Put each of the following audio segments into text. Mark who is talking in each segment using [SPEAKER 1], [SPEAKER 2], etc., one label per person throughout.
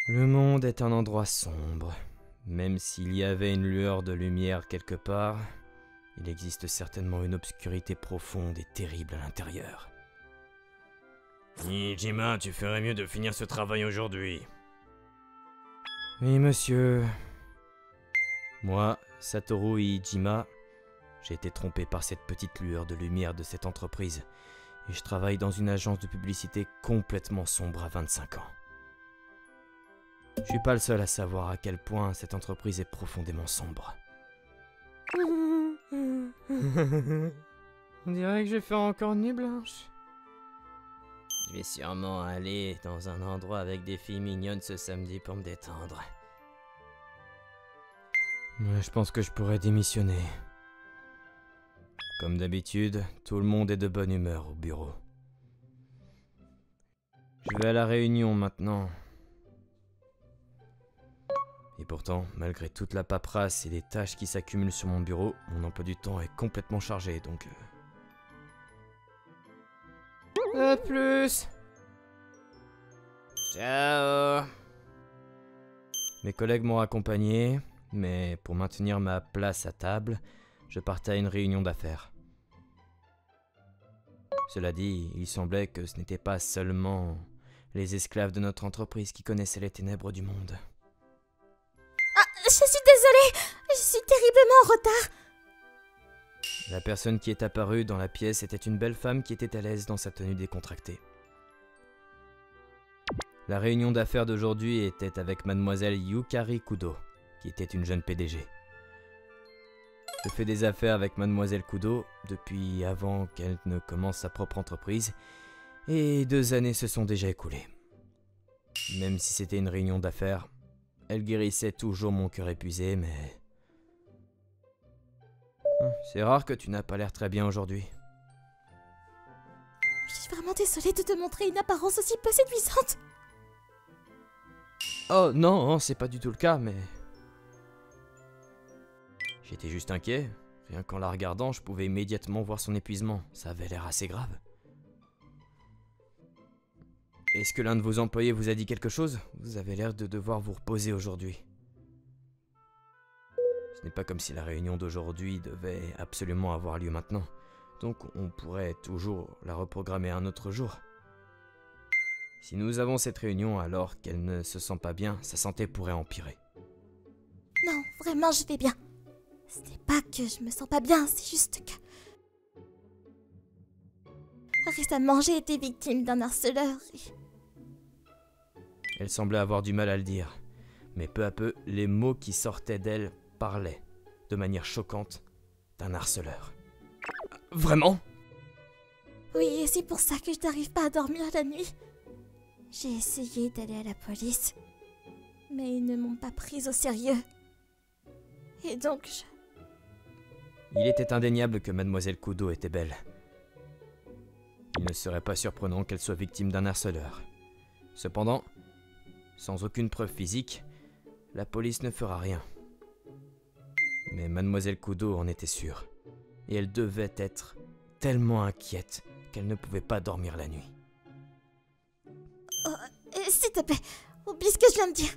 [SPEAKER 1] Le monde est un endroit sombre. Même s'il y avait une lueur de lumière quelque part, il existe certainement une obscurité profonde et terrible à l'intérieur.
[SPEAKER 2] Nijima, tu ferais mieux de finir ce travail aujourd'hui.
[SPEAKER 1] Oui, monsieur. Moi, Satoru Iijima, j'ai été trompé par cette petite lueur de lumière de cette entreprise, et je travaille dans une agence de publicité complètement sombre à 25 ans. Je suis pas le seul à savoir à quel point cette entreprise est profondément sombre. On dirait que je vais faire encore nuit blanche. Je vais sûrement aller dans un endroit avec des filles mignonnes ce samedi pour me détendre. Ouais, je pense que je pourrais démissionner. Comme d'habitude, tout le monde est de bonne humeur au bureau. Je vais à la réunion maintenant. Et pourtant, malgré toute la paperasse et les tâches qui s'accumulent sur mon bureau, mon emploi du temps est complètement chargé, donc... À plus! Ciao! Mes collègues m'ont accompagné, mais pour maintenir ma place à table, je partais à une réunion d'affaires. Cela dit, il semblait que ce n'était pas seulement les esclaves de notre entreprise qui connaissaient les ténèbres du monde.
[SPEAKER 3] Je suis désolée, je suis terriblement en retard.
[SPEAKER 1] La personne qui est apparue dans la pièce était une belle femme qui était à l'aise dans sa tenue décontractée. La réunion d'affaires d'aujourd'hui était avec mademoiselle Yukari Kudo, qui était une jeune PDG. Je fais des affaires avec mademoiselle Kudo depuis avant qu'elle ne commence sa propre entreprise, et 2 années se sont déjà écoulées. Même si c'était une réunion d'affaires, elle guérissait toujours mon cœur épuisé, mais... C'est rare que tu n'as pas l'air très bien aujourd'hui.
[SPEAKER 3] Je suis vraiment désolée de te montrer une apparence aussi peu séduisante.
[SPEAKER 1] Oh non, c'est pas du tout le cas, mais... J'étais juste inquiet. Rien qu'en la regardant, je pouvais immédiatement voir son épuisement. Ça avait l'air assez grave. Est-ce que l'un de vos employés vous a dit quelque chose? Vous avez l'air de devoir vous reposer aujourd'hui. Ce n'est pas comme si la réunion d'aujourd'hui devait absolument avoir lieu maintenant. Donc on pourrait toujours la reprogrammer un autre jour. Si nous avons cette réunion alors qu'elle ne se sent pas bien, sa santé pourrait empirer.
[SPEAKER 3] Non, vraiment, je vais bien. Ce n'est pas que je me sens pas bien, c'est juste que... Récemment, j'ai été victime d'un harceleur et...
[SPEAKER 1] Elle semblait avoir du mal à le dire, mais peu à peu, les mots qui sortaient d'elle parlaient, de manière choquante, d'un harceleur. Vraiment?
[SPEAKER 3] Oui, et c'est pour ça que je n'arrive pas à dormir la nuit. J'ai essayé d'aller à la police, mais ils ne m'ont pas prise au sérieux. Et donc
[SPEAKER 1] Il était indéniable que mademoiselle Kudo était belle. Il ne serait pas surprenant qu'elle soit victime d'un harceleur. Cependant, sans aucune preuve physique, la police ne fera rien. Mais mademoiselle Kudo en était sûre, et elle devait être tellement inquiète qu'elle ne pouvait pas dormir la nuit.
[SPEAKER 3] S'il te plaît, oublie ce que je viens de dire.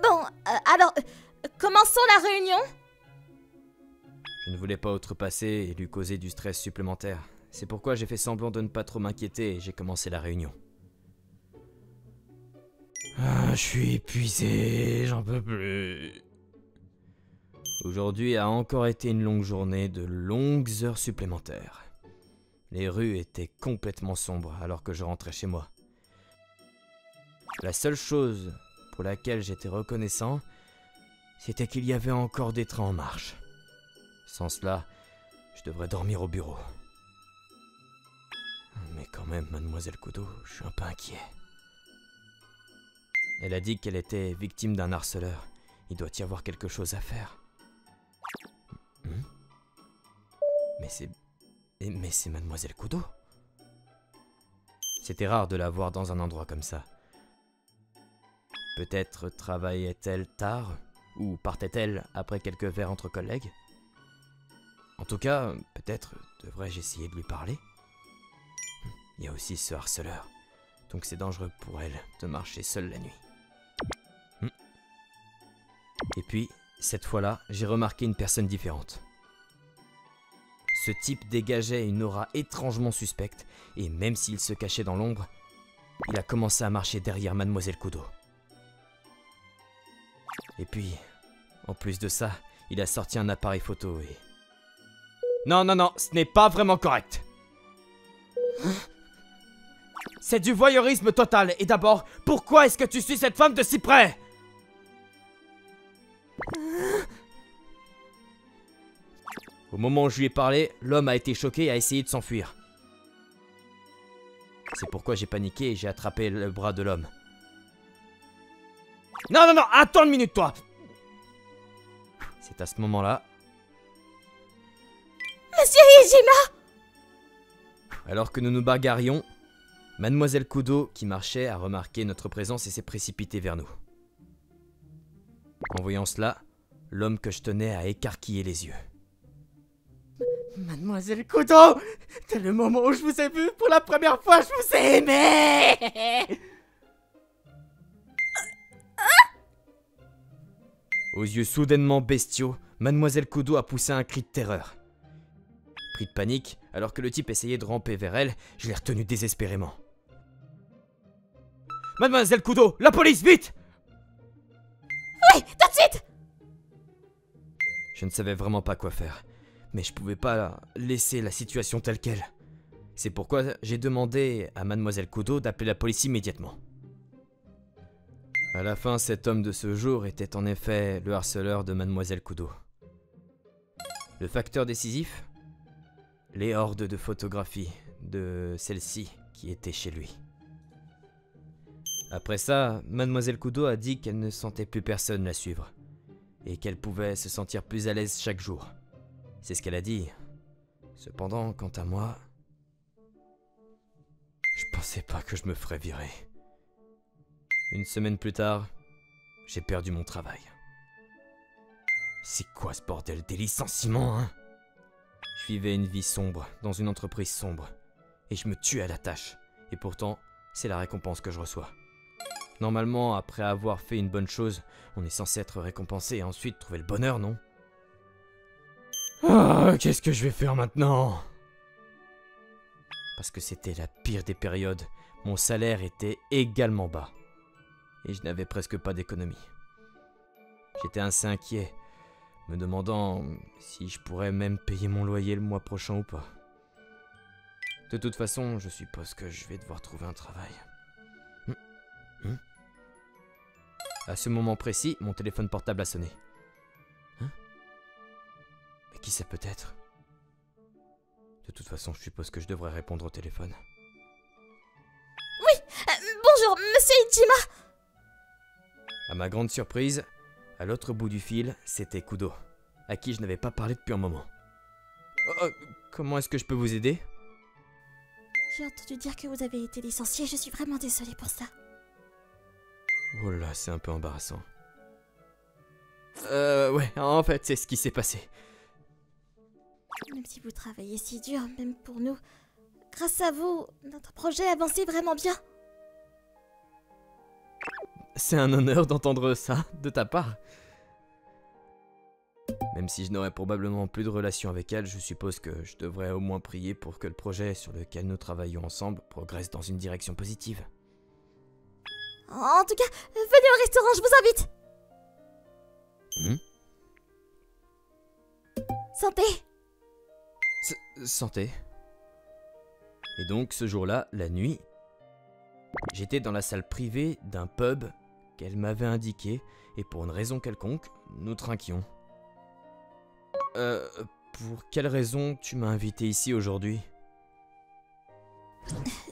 [SPEAKER 3] Bon, alors, commençons la réunion.
[SPEAKER 1] Je ne voulais pas outrepasser et lui causer du stress supplémentaire. C'est pourquoi j'ai fait semblant de ne pas trop m'inquiéter et j'ai commencé la réunion. Je suis épuisé, j'en peux plus. Aujourd'hui a encore été une longue journée de longues heures supplémentaires. Les rues étaient complètement sombres alors que je rentrais chez moi. La seule chose pour laquelle j'étais reconnaissant, c'était qu'il y avait encore des trains en marche. Sans cela, je devrais dormir au bureau. Mais quand même, mademoiselle Kudo, je suis un peu inquiet. Elle a dit qu'elle était victime d'un harceleur. Il doit y avoir quelque chose à faire. Mais c'est mademoiselle Kudo. C'était rare de la voir dans un endroit comme ça. Peut-être travaillait-elle tard, ou partait-elle après quelques verres entre collègues? En tout cas, peut-être devrais-je essayer de lui parler? Il y a aussi ce harceleur. Donc c'est dangereux pour elle de marcher seule la nuit. Et puis, cette fois-là, j'ai remarqué une personne différente. Ce type dégageait une aura étrangement suspecte, et même s'il se cachait dans l'ombre, il a commencé à marcher derrière Mademoiselle Kudo. Et puis, en plus de ça, il a sorti un appareil photo et... Non, non, non, ce n'est pas vraiment correct. C'est du voyeurisme total, et d'abord, pourquoi est-ce que tu suis cette femme de si près ? Au moment où je lui ai parlé, l'homme a été choqué et a essayé de s'enfuir. C'est pourquoi j'ai paniqué et j'ai attrapé le bras de l'homme. Non, non, non, attends une minute, toi! C'est à ce moment-là...
[SPEAKER 3] Monsieur Iijima!
[SPEAKER 1] Alors que nous nous bagarrions, Mademoiselle Kudo, qui marchait, a remarqué notre présence et s'est précipitée vers nous. En voyant cela, l'homme que je tenais a écarquillé les yeux.
[SPEAKER 4] Mademoiselle Kudo, dès le moment où je vous ai vu pour la première fois, je vous ai aimé.
[SPEAKER 1] Aux yeux soudainement bestiaux, Mademoiselle Kudo a poussé un cri de terreur. Pris de panique, alors que le type essayait de ramper vers elle, je l'ai retenu désespérément. Mademoiselle Kudo, la police, vite!
[SPEAKER 3] Oui, tout de suite!
[SPEAKER 1] Je ne savais vraiment pas quoi faire, mais je pouvais pas laisser la situation telle qu'elle. C'est pourquoi j'ai demandé à Mademoiselle Kudo d'appeler la police immédiatement. À la fin, cet homme de ce jour était en effet le harceleur de Mademoiselle Kudo. Le facteur décisif? Les hordes de photographies de celle-ci qui étaient chez lui. Après ça, Mademoiselle Kudo a dit qu'elle ne sentait plus personne la suivre et qu'elle pouvait se sentir plus à l'aise chaque jour. C'est ce qu'elle a dit. Cependant, quant à moi, je pensais pas que je me ferais virer. Une semaine plus tard, j'ai perdu mon travail. C'est quoi ce bordel des licenciements, hein? Je vivais une vie sombre, dans une entreprise sombre, et je me tuais à la tâche. Et pourtant, c'est la récompense que je reçois. Normalement, après avoir fait une bonne chose, on est censé être récompensé et ensuite trouver le bonheur, non? Ah, qu'est-ce que je vais faire maintenant? Parce que c'était la pire des périodes, mon salaire était également bas. Et je n'avais presque pas d'économie. J'étais assez inquiet, me demandant si je pourrais même payer mon loyer le mois prochain ou pas. De toute façon, je suppose que je vais devoir trouver un travail. À ce moment précis, mon téléphone portable a sonné. Mais qui ça peut être? De toute façon, je suppose que je devrais répondre au téléphone.
[SPEAKER 3] Oui, bonjour, monsieur Iijima.
[SPEAKER 1] À ma grande surprise, à l'autre bout du fil, c'était Kudo, à qui je n'avais pas parlé depuis un moment. Comment est-ce que je peux vous aider?
[SPEAKER 3] J'ai entendu dire que vous avez été licencié, je suis vraiment désolée pour ça.
[SPEAKER 1] Oh là, c'est un peu embarrassant. Ouais, en fait, c'est ce qui s'est passé.
[SPEAKER 3] Même si vous travaillez si dur, même pour nous, grâce à vous, notre projet avançait vraiment bien.
[SPEAKER 1] C'est un honneur d'entendre ça de ta part. Même si je n'aurais probablement plus de relation avec elle, je suppose que je devrais au moins prier pour que le projet sur lequel nous travaillons ensemble progresse dans une direction positive.
[SPEAKER 3] En tout cas, venez au restaurant, je vous invite. Santé.
[SPEAKER 1] Santé. Et donc, ce jour-là, la nuit, j'étais dans la salle privée d'un pub qu'elle m'avait indiqué, et pour une raison quelconque, nous trinquions. Pour quelle raison tu m'as invité ici aujourd'hui?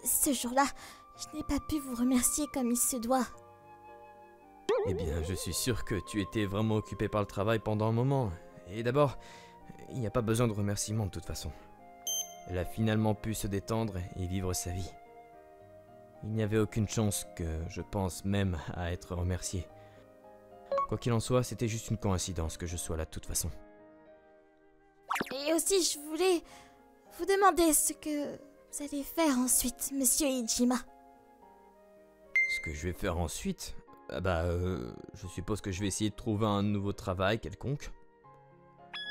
[SPEAKER 3] Ce jour-là, je n'ai pas pu vous remercier comme il se doit.
[SPEAKER 1] Eh bien, je suis sûr que tu étais vraiment occupé par le travail pendant un moment. Et d'abord, il n'y a pas besoin de remerciements de toute façon. Elle a finalement pu se détendre et vivre sa vie. Il n'y avait aucune chance que je pense même à être remercié. Quoi qu'il en soit, c'était juste une coïncidence que je sois là de toute façon.
[SPEAKER 3] Et aussi, je voulais vous demander ce que vous allez faire ensuite, monsieur Iijima.
[SPEAKER 1] Ce que je vais faire ensuite, je suppose que je vais essayer de trouver un nouveau travail quelconque.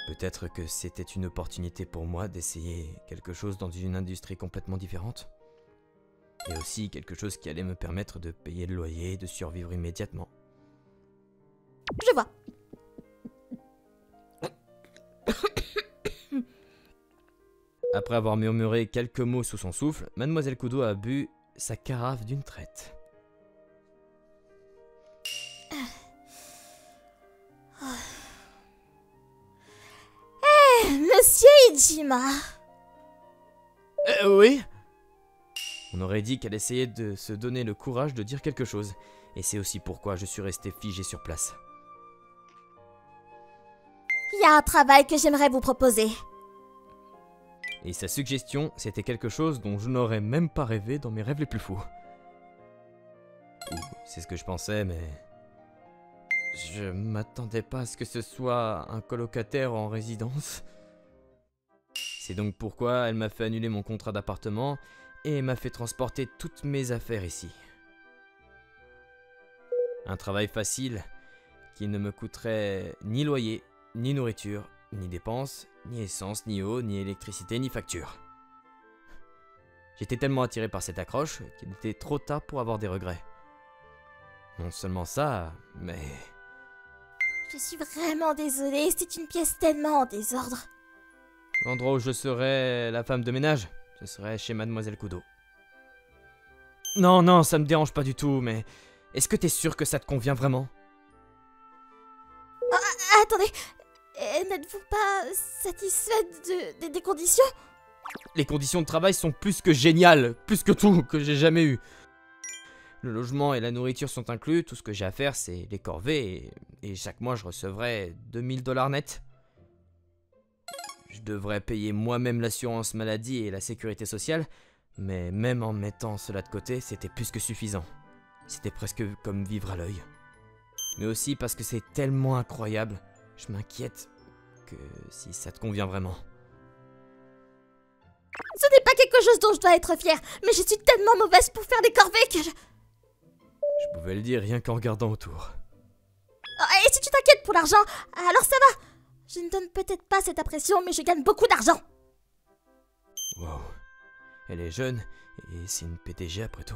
[SPEAKER 1] Peut-être que c'était une opportunité pour moi d'essayer quelque chose dans une industrie complètement différente. Et aussi quelque chose qui allait me permettre de payer le loyer et de survivre immédiatement.
[SPEAKER 3] Je vois.
[SPEAKER 1] Après avoir murmuré quelques mots sous son souffle, Mademoiselle Kudo a bu sa carafe d'une traite.
[SPEAKER 3] Monsieur Ijima.
[SPEAKER 1] Oui. On aurait dit qu'elle essayait de se donner le courage de dire quelque chose. Et c'est aussi pourquoi je suis resté figé sur place.
[SPEAKER 3] Il y a un travail que j'aimerais vous proposer.
[SPEAKER 1] Et sa suggestion, c'était quelque chose dont je n'aurais même pas rêvé dans mes rêves les plus fous. C'est ce que je pensais, mais... je m'attendais pas à ce que ce soit un colocataire en résidence. C'est donc pourquoi elle m'a fait annuler mon contrat d'appartement et m'a fait transporter toutes mes affaires ici. Un travail facile qui ne me coûterait ni loyer, ni nourriture, ni dépenses, ni essence, ni eau, ni électricité, ni facture. J'étais tellement attiré par cette accroche qu'il était trop tard pour avoir des regrets. Non seulement ça, mais...
[SPEAKER 3] Je suis vraiment désolée, c'est une pièce tellement en désordre.
[SPEAKER 1] l'endroit où je serais la femme de ménage, ce serait chez Mademoiselle Kudo. Non, ça me dérange pas du tout, mais... est-ce que t'es sûr que ça te convient vraiment?
[SPEAKER 3] Attendez, n'êtes-vous pas satisfaite des conditions?
[SPEAKER 1] Les conditions de travail sont plus que géniales, plus que tout que j'ai jamais eu. Le logement et la nourriture sont inclus, tout ce que j'ai à faire c'est les corvées et chaque mois je recevrai 2000 $ net. Je devrais payer moi-même l'assurance maladie et la sécurité sociale, mais même en mettant cela de côté, c'était plus que suffisant. C'était presque comme vivre à l'œil. Mais aussi parce que c'est tellement incroyable, je m'inquiète que si ça te convient vraiment.
[SPEAKER 3] Ce n'est pas quelque chose dont je dois être fière, mais je suis tellement mauvaise pour faire des corvées que je...
[SPEAKER 1] Je pouvais le dire rien qu'en regardant autour.
[SPEAKER 3] Oh, et si tu t'inquiètes pour l'argent, alors ça va. Je ne donne peut-être pas cette impression, mais je gagne beaucoup d'argent.
[SPEAKER 1] Wow. Elle est jeune, et c'est une PDG après tout.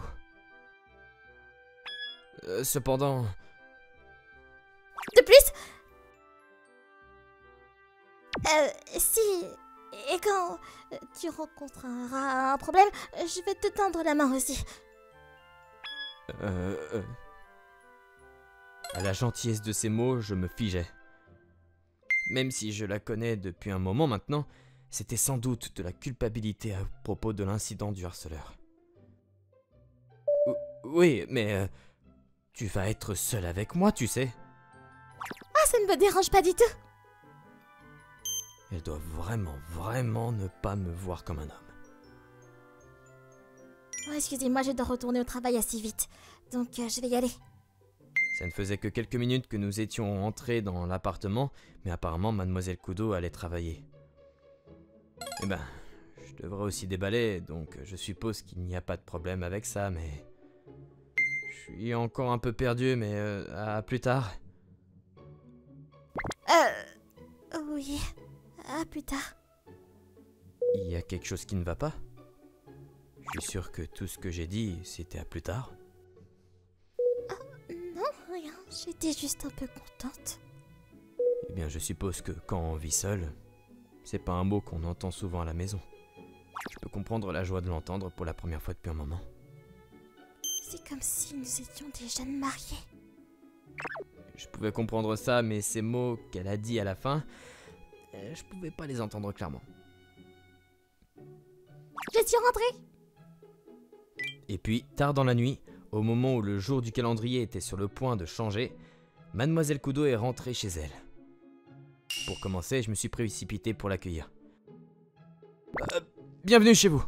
[SPEAKER 1] Cependant...
[SPEAKER 3] De plus... si... Et quand tu rencontreras un problème, je vais te tendre la main aussi.
[SPEAKER 1] À la gentillesse de ces mots, je me figeais. Même si je la connais depuis un moment maintenant, c'était sans doute de la culpabilité à propos de l'incident du harceleur. Oui, mais tu vas être seule avec moi, tu sais.
[SPEAKER 3] Ah, ça ne me dérange pas du tout.
[SPEAKER 1] Elle doit vraiment ne pas me voir comme un homme.
[SPEAKER 3] Oh, excusez-moi, je dois retourner au travail assez vite. Donc, je vais y aller.
[SPEAKER 1] Ça ne faisait que quelques minutes que nous étions entrés dans l'appartement, mais apparemment Mademoiselle Kudo allait travailler. Eh ben, je devrais aussi déballer, donc je suppose qu'il n'y a pas de problème avec ça, mais... je suis encore un peu perdu, mais à plus tard.
[SPEAKER 3] Oui, à plus tard.
[SPEAKER 1] Il y a quelque chose qui ne va pas? Je suis sûr que tout ce que j'ai dit, c'était à plus tard.
[SPEAKER 3] Non, rien, j'étais juste un peu contente.
[SPEAKER 1] Eh bien, je suppose que quand on vit seul, c'est pas un mot qu'on entend souvent à la maison. Je peux comprendre la joie de l'entendre pour la première fois depuis un moment.
[SPEAKER 3] C'est comme si nous étions des jeunes mariés.
[SPEAKER 1] Je pouvais comprendre ça, mais ces mots qu'elle a dit à la fin, je pouvais pas les entendre clairement.
[SPEAKER 3] Je suis rentrée.
[SPEAKER 1] Et puis, tard dans la nuit, au moment où le jour du calendrier était sur le point de changer, Mademoiselle Kudo est rentrée chez elle. Pour commencer, je me suis précipité pour l'accueillir. Bienvenue chez vous.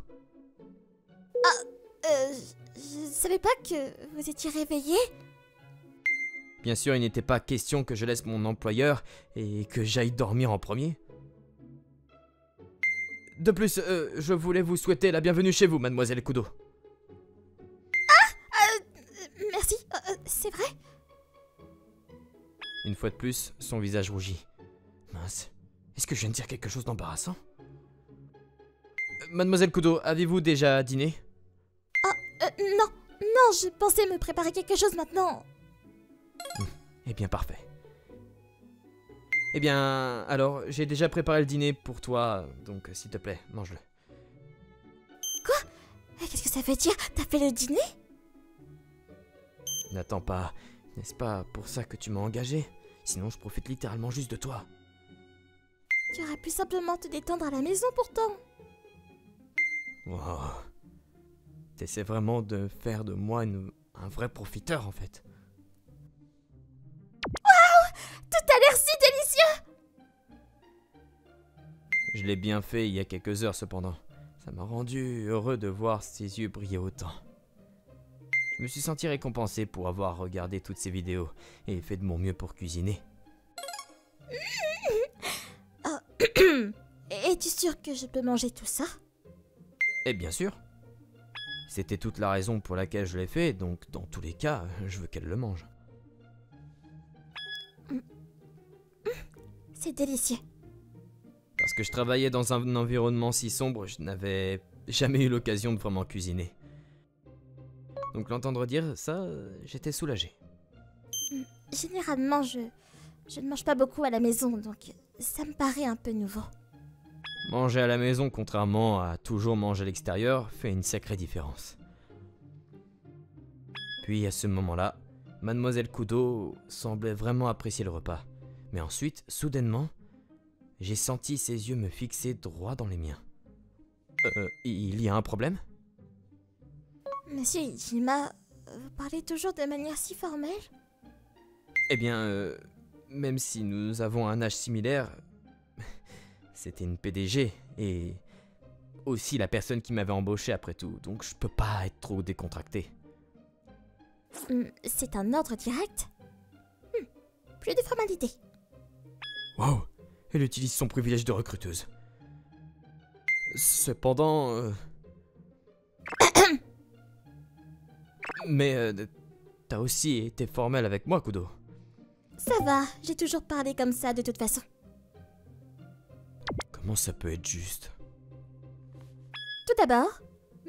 [SPEAKER 3] Je savais pas que vous étiez réveillée.
[SPEAKER 1] Bien sûr, il n'était pas question que je laisse mon employeur et que j'aille dormir en premier. De plus, je voulais vous souhaiter la bienvenue chez vous, Mademoiselle Kudo.
[SPEAKER 3] C'est vrai?
[SPEAKER 1] Une fois de plus, son visage rougit. Mince, est-ce que je viens de dire quelque chose d'embarrassant? Mademoiselle Kudo, avez-vous déjà dîné?
[SPEAKER 3] Non, non, je pensais me préparer quelque chose maintenant.
[SPEAKER 1] Eh bien, parfait. Eh bien, alors, j'ai déjà préparé le dîner pour toi, donc s'il te plaît, mange-le.
[SPEAKER 3] Qu'est-ce que ça veut dire? T'as fait le dîner?
[SPEAKER 1] N'attends pas, n'est-ce pas pour ça que tu m'as engagé? Sinon, je profite littéralement juste de toi.
[SPEAKER 3] Tu aurais pu simplement te détendre à la maison pourtant.
[SPEAKER 1] Wow. T'essaies vraiment de faire de moi un vrai profiteur, en fait.
[SPEAKER 3] Tout a l'air si délicieux!
[SPEAKER 1] Je l'ai bien fait il y a quelques heures, cependant. Ça m'a rendu heureux de voir ses yeux briller autant. Je me suis senti récompensé pour avoir regardé toutes ces vidéos et fait de mon mieux pour cuisiner.
[SPEAKER 3] Es-tu sûr que je peux manger tout ça?
[SPEAKER 1] Et bien sûr. C'était toute la raison pour laquelle je l'ai fait, donc dans tous les cas, je veux qu'elle le mange.
[SPEAKER 3] C'est délicieux.
[SPEAKER 1] Parce que je travaillais dans un environnement si sombre, je n'avais jamais eu l'occasion de vraiment cuisiner. Donc l'entendre dire ça, j'étais soulagé.
[SPEAKER 3] Généralement, je ne mange pas beaucoup à la maison, donc ça me paraît un peu nouveau.
[SPEAKER 1] Manger à la maison, contrairement à toujours manger à l'extérieur, fait une sacrée différence. Puis à ce moment-là, Mademoiselle Kudo semblait vraiment apprécier le repas. Mais ensuite, soudainement, j'ai senti ses yeux me fixer droit dans les miens. Il y a un problème?
[SPEAKER 3] Monsieur Ichima, vous parlez toujours de manière si formelle?
[SPEAKER 1] Eh bien, même si nous avons un âge similaire, c'était une PDG et aussi la personne qui m'avait embauché après tout, donc je peux pas être trop décontracté.
[SPEAKER 3] C'est un ordre direct? Plus de formalité.
[SPEAKER 1] Wow, elle utilise son privilège de recruteuse. Cependant... Mais t'as aussi été formel avec moi, Kudo.
[SPEAKER 3] Ça va, j'ai toujours parlé comme ça de toute façon.
[SPEAKER 1] Comment ça peut être juste?
[SPEAKER 3] Tout d'abord,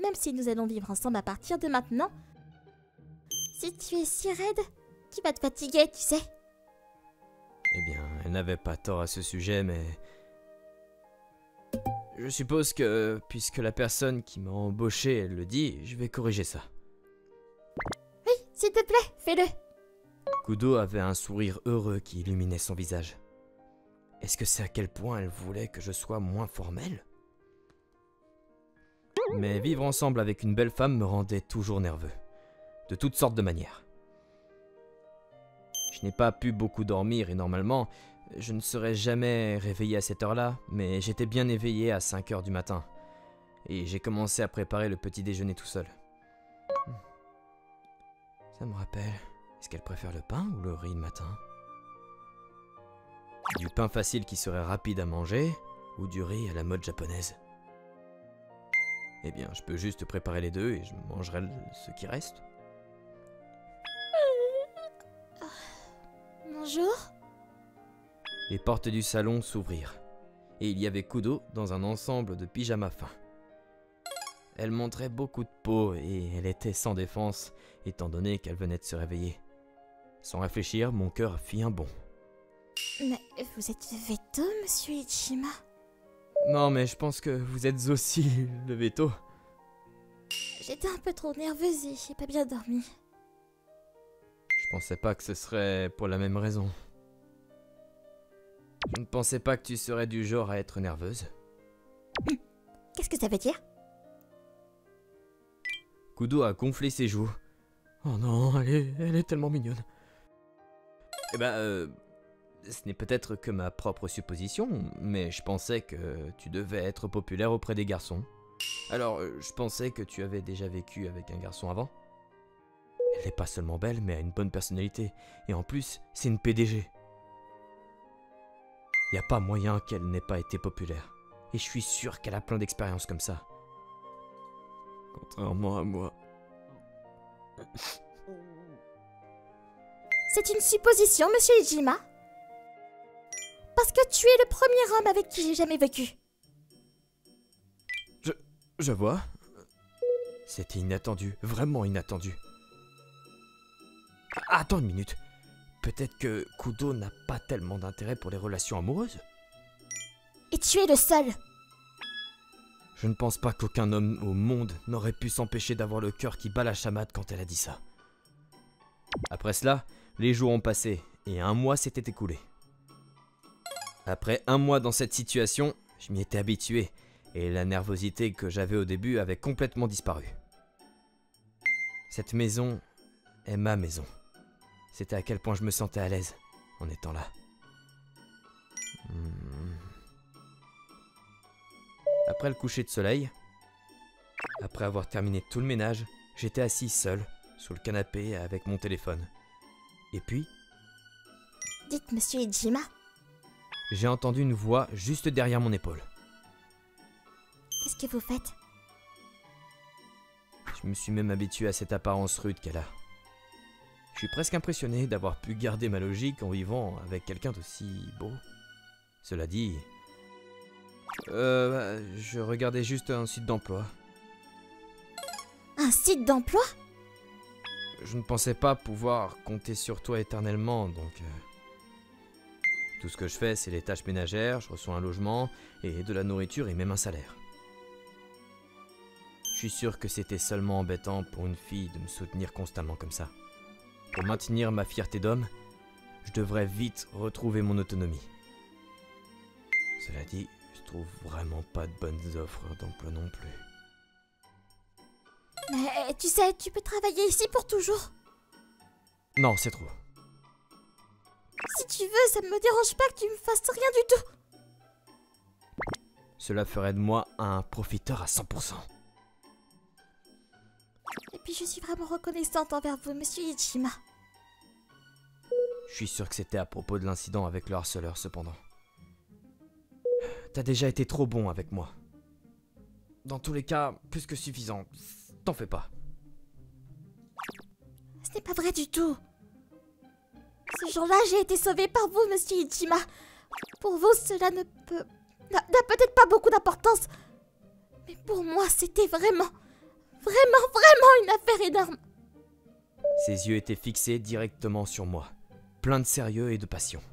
[SPEAKER 3] même si nous allons vivre ensemble à partir de maintenant, si tu es si raide, tu vas te fatiguer, tu sais.
[SPEAKER 1] Eh bien, elle n'avait pas tort à ce sujet, mais... Je suppose que, puisque la personne qui m'a embauché, elle le dit, je vais corriger ça.
[SPEAKER 3] Oui, s'il te plaît, fais-le.
[SPEAKER 1] Kudo avait un sourire heureux qui illuminait son visage. Est-ce que c'est à quel point elle voulait que je sois moins formel? Mais vivre ensemble avec une belle femme me rendait toujours nerveux. De toutes sortes de manières. Je n'ai pas pu beaucoup dormir et normalement, je ne serais jamais réveillé à cette heure-là, mais j'étais bien éveillé à 5 heures du matin. Et j'ai commencé à préparer le petit déjeuner tout seul. Ça me rappelle, est-ce qu'elle préfère le pain ou le riz le matin? Du pain facile qui serait rapide à manger, ou du riz à la mode japonaise? Eh bien, je peux juste préparer les deux et je mangerai ce qui reste.
[SPEAKER 3] Bonjour.
[SPEAKER 1] Les portes du salon s'ouvrirent, et il y avait Kudo dans un ensemble de pyjama fin. Elle montrait beaucoup de peau et elle était sans défense, étant donné qu'elle venait de se réveiller. Sans réfléchir, mon cœur fit un bond.
[SPEAKER 3] Mais vous êtes veto, monsieur Ichima?
[SPEAKER 1] Non, mais je pense que vous êtes aussi le veto.
[SPEAKER 3] J'étais un peu trop nerveuse et j'ai pas bien dormi.
[SPEAKER 1] Je pensais pas que ce serait pour la même raison. Je ne pensais pas que tu serais du genre à être nerveuse.
[SPEAKER 3] Qu'est-ce que ça veut dire?
[SPEAKER 1] Kudo a gonflé ses joues. Oh non, elle est tellement mignonne. Eh ben, ce n'est peut-être que ma propre supposition, mais je pensais que tu devais être populaire auprès des garçons. Alors, je pensais que tu avais déjà vécu avec un garçon avant. Elle n'est pas seulement belle, mais a une bonne personnalité. Et en plus, c'est une PDG. Y a pas moyen qu'elle n'ait pas été populaire. Et je suis sûr qu'elle a plein d'expériences comme ça. Contrairement à moi.
[SPEAKER 3] C'est une supposition, monsieur Ijima. Parce que tu es le premier homme avec qui j'ai jamais vécu.
[SPEAKER 1] Je vois. C'était inattendu, vraiment inattendu. Attends une minute. Peut-être que Kudo n'a pas tellement d'intérêt pour les relations amoureuses?
[SPEAKER 3] Et tu es le seul.
[SPEAKER 1] Je ne pense pas qu'aucun homme au monde n'aurait pu s'empêcher d'avoir le cœur qui bat la chamade quand elle a dit ça. Après cela, les jours ont passé et 1 mois s'était écoulé. Après 1 mois dans cette situation, je m'y étais habitué et la nervosité que j'avais au début avait complètement disparu. Cette maison est ma maison. C'était à quel point je me sentais à l'aise en étant là. Après le coucher de soleil, après avoir terminé tout le ménage, j'étais assis seul, sur le canapé avec mon téléphone. Et puis,
[SPEAKER 3] Dites, monsieur Ijima,
[SPEAKER 1] j'ai entendu une voix juste derrière mon épaule.
[SPEAKER 3] qu'est-ce que vous faites?
[SPEAKER 1] Je me suis même habitué à cette apparence rude qu'elle a. Je suis presque impressionné d'avoir pu garder ma logique en vivant avec quelqu'un d'aussi beau. Cela dit, je regardais juste un site d'emploi.
[SPEAKER 3] Un site d'emploi?
[SPEAKER 1] Je ne pensais pas pouvoir compter sur toi éternellement, donc... Tout ce que je fais, c'est les tâches ménagères, je reçois un logement, et de la nourriture et même un salaire. Je suis sûr que c'était seulement embêtant pour une fille de me soutenir constamment comme ça. Pour maintenir ma fierté d'homme, je devrais vite retrouver mon autonomie. Cela dit, je trouve vraiment pas de bonnes offres d'emploi non plus.
[SPEAKER 3] Mais tu sais, tu peux travailler ici pour toujours.
[SPEAKER 1] Non, c'est trop.
[SPEAKER 3] Si tu veux, ça ne me dérange pas que tu me fasses rien du tout.
[SPEAKER 1] Cela ferait de moi un profiteur à 100%.
[SPEAKER 3] Et puis je suis vraiment reconnaissante envers vous, monsieur Ijima.
[SPEAKER 1] Je suis sûr que c'était à propos de l'incident avec le harceleur, cependant. T'as déjà été trop bon avec moi. Dans tous les cas, plus que suffisant. T'en fais pas.
[SPEAKER 3] Ce n'est pas vrai du tout. Ce jour-là, j'ai été sauvée par vous, monsieur Ijima. Pour vous, cela n'a peut-être pas beaucoup d'importance. Mais pour moi, c'était vraiment une affaire énorme.
[SPEAKER 1] Ses yeux étaient fixés directement sur moi, plein de sérieux et de passion.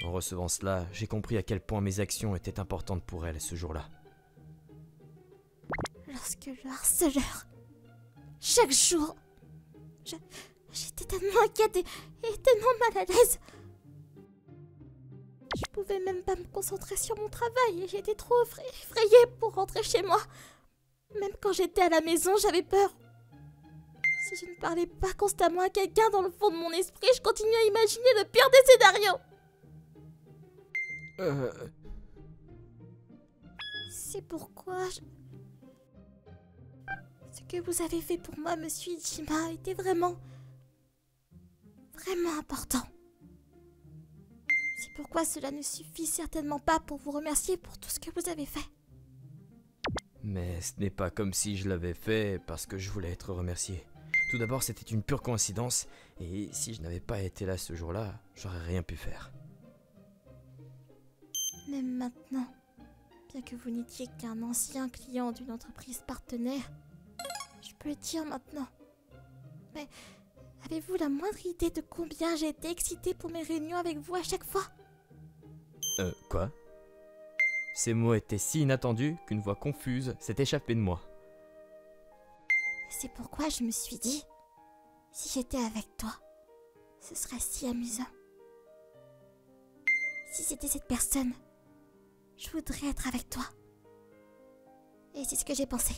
[SPEAKER 1] En recevant cela, j'ai compris à quel point mes actions étaient importantes pour elle ce jour-là.
[SPEAKER 3] Lorsque le harceleur... Chaque jour... J'étais tellement inquiète et tellement mal à l'aise. Je pouvais même pas me concentrer sur mon travail et j'étais trop effrayée pour rentrer chez moi. Même quand j'étais à la maison, j'avais peur. Si je ne parlais pas constamment à quelqu'un dans le fond de mon esprit, je continuais à imaginer le pire des scénarios. C'est pourquoi Ce que vous avez fait pour moi, monsieur Ijima, était vraiment important. C'est pourquoi cela ne suffit certainement pas pour vous remercier pour tout ce que vous avez fait.
[SPEAKER 1] Mais ce n'est pas comme si je l'avais fait parce que je voulais être remercié. Tout d'abord, c'était une pure coïncidence, et si je n'avais pas été là ce jour-là, j'aurais rien pu faire.
[SPEAKER 3] Même maintenant, bien que vous n'étiez qu'un ancien client d'une entreprise partenaire, je peux le dire maintenant. Mais avez-vous la moindre idée de combien j'ai été excitée pour mes réunions avec vous à chaque fois?
[SPEAKER 1] Quoi? Ces mots étaient si inattendus qu'une voix confuse s'est échappée de moi.
[SPEAKER 3] C'est pourquoi je me suis dit, si j'étais avec toi, ce serait si amusant. Si c'était cette personne, je voudrais être avec toi. Et c'est ce que j'ai pensé.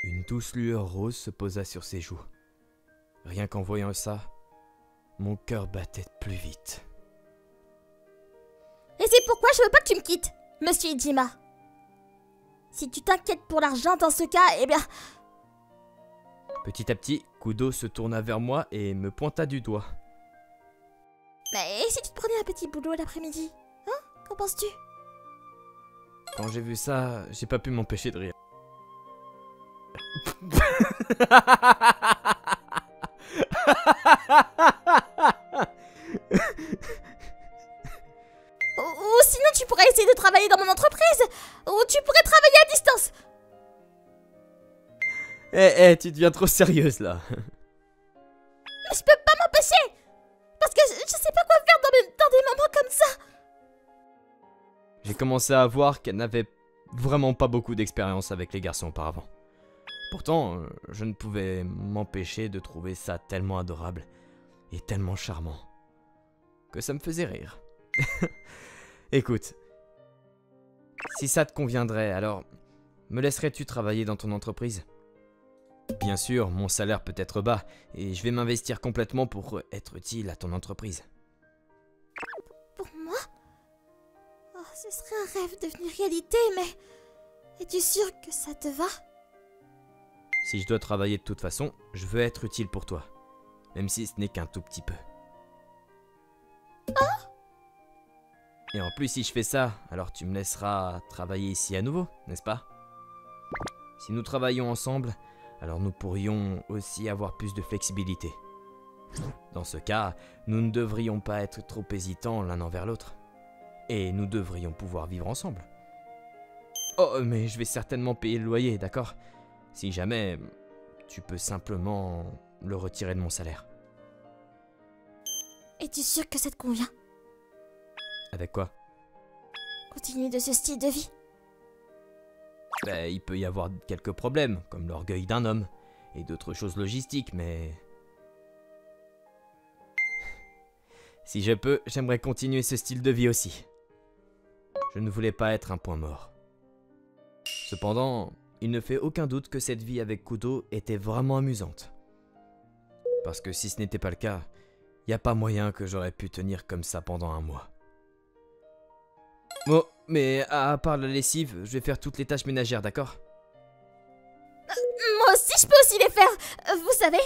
[SPEAKER 1] Une douce lueur rose se posa sur ses joues. Rien qu'en voyant ça, mon cœur battait plus vite.
[SPEAKER 3] Et c'est pourquoi je veux pas que tu me quittes, monsieur Ijima. Si tu t'inquiètes pour l'argent dans ce cas, eh bien...
[SPEAKER 1] Petit à petit, Kudo se tourna vers moi et me pointa du doigt.
[SPEAKER 3] Mais si tu te prenais un petit boulot l'après-midi, hein? Qu'en penses-tu?
[SPEAKER 1] Quand j'ai vu ça, j'ai pas pu m'empêcher de rire. tu deviens trop sérieuse là.
[SPEAKER 3] Mais je peux pas m'empêcher. Parce que je sais pas quoi faire dans des moments comme ça.
[SPEAKER 1] J'ai commencé à voir qu'elle n'avait vraiment pas beaucoup d'expérience avec les garçons auparavant. Pourtant, je ne pouvais m'empêcher de trouver ça tellement adorable et tellement charmant que ça me faisait rire. Écoute, si ça te conviendrait, alors me laisserais-tu travailler dans ton entreprise? Bien sûr, mon salaire peut être bas et je vais m'investir complètement pour être utile à ton entreprise.
[SPEAKER 3] Pour moi? Oh, ce serait un rêve devenu réalité, mais... Es-tu sûr que ça te va?
[SPEAKER 1] Si je dois travailler de toute façon, je veux être utile pour toi. Même si ce n'est qu'un tout petit peu. Et en plus, si je fais ça, alors tu me laisseras travailler ici à nouveau, n'est-ce pas? Si nous travaillons ensemble, alors nous pourrions aussi avoir plus de flexibilité. Dans ce cas, nous ne devrions pas être trop hésitants l'un envers l'autre. Et nous devrions pouvoir vivre ensemble. Oh, mais je vais certainement payer le loyer, d'accord? Si jamais, tu peux simplement le retirer de mon salaire.
[SPEAKER 3] Es-tu sûr que ça te convient?
[SPEAKER 1] Avec quoi?
[SPEAKER 3] Continuer de ce style de vie?
[SPEAKER 1] Ben, il peut y avoir quelques problèmes, comme l'orgueil d'un homme, et d'autres choses logistiques, mais... Si je peux, j'aimerais continuer ce style de vie aussi. Je ne voulais pas être un point mort. Cependant, il ne fait aucun doute que cette vie avec Kudo était vraiment amusante. Parce que si ce n'était pas le cas, il n'y a pas moyen que j'aurais pu tenir comme ça pendant un mois. Bon, mais à part la lessive, je vais faire toutes les tâches ménagères, d'accord?
[SPEAKER 3] Moi aussi, je peux aussi les faire, vous savez.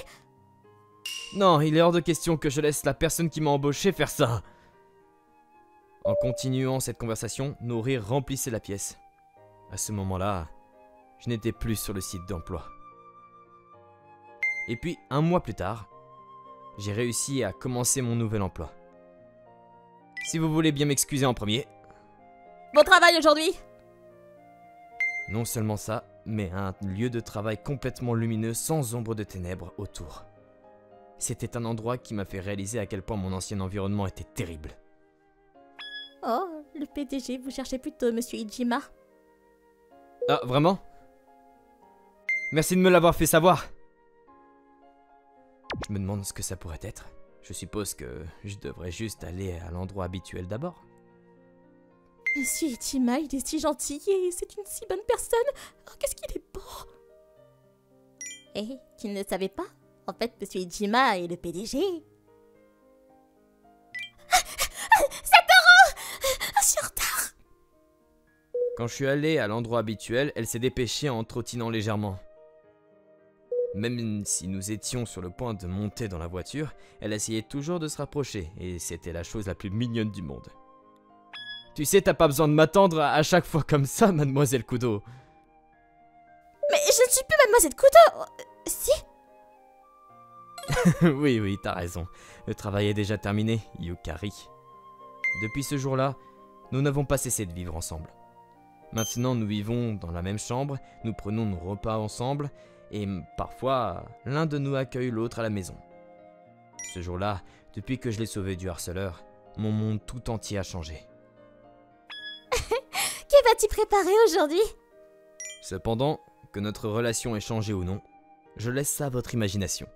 [SPEAKER 1] Non, il est hors de question que je laisse la personne qui m'a embauché faire ça. En continuant cette conversation, nos rires remplissaient la pièce. À ce moment-là, je n'étais plus sur le site d'emploi. Et puis, un mois plus tard, j'ai réussi à commencer mon nouvel emploi. Si vous voulez bien m'excuser en premier.
[SPEAKER 3] Bon travail aujourd'hui.
[SPEAKER 1] Non seulement ça, mais un lieu de travail complètement lumineux sans ombre de ténèbres autour. C'était un endroit qui m'a fait réaliser à quel point mon ancien environnement était terrible.
[SPEAKER 3] Oh, le PDG, vous cherchez plutôt Monsieur Ijima.
[SPEAKER 1] Ah, vraiment? Merci de me l'avoir fait savoir. Je me demande ce que ça pourrait être. Je suppose que je devrais juste aller à l'endroit habituel d'abord.
[SPEAKER 3] Monsieur Ijima, il est si gentil et c'est une si bonne personne. Oh, qu'est-ce qu'il est beau. Eh, tu ne le savais pas? En fait, Monsieur Ijima est le PDG. 7 €! Je suis en retard.
[SPEAKER 1] Quand je suis allé à l'endroit habituel, elle s'est dépêchée en trottinant légèrement. Même si nous étions sur le point de monter dans la voiture, elle essayait toujours de se rapprocher, et c'était la chose la plus mignonne du monde. Tu sais, t'as pas besoin de m'attendre à chaque fois comme ça, mademoiselle Kudo.
[SPEAKER 3] Mais je ne suis plus Mademoiselle Kudo. Si?
[SPEAKER 1] Oui, t'as raison. Le travail est déjà terminé, Yukari. Depuis ce jour-là, nous n'avons pas cessé de vivre ensemble. Maintenant, nous vivons dans la même chambre, nous prenons nos repas ensemble, et parfois, l'un de nous accueille l'autre à la maison. Ce jour-là, depuis que je l'ai sauvé du harceleur, mon monde tout entier a changé.
[SPEAKER 3] Que vas-tu préparer aujourd'hui?
[SPEAKER 1] Cependant, que notre relation ait changé ou non, je laisse ça à votre imagination.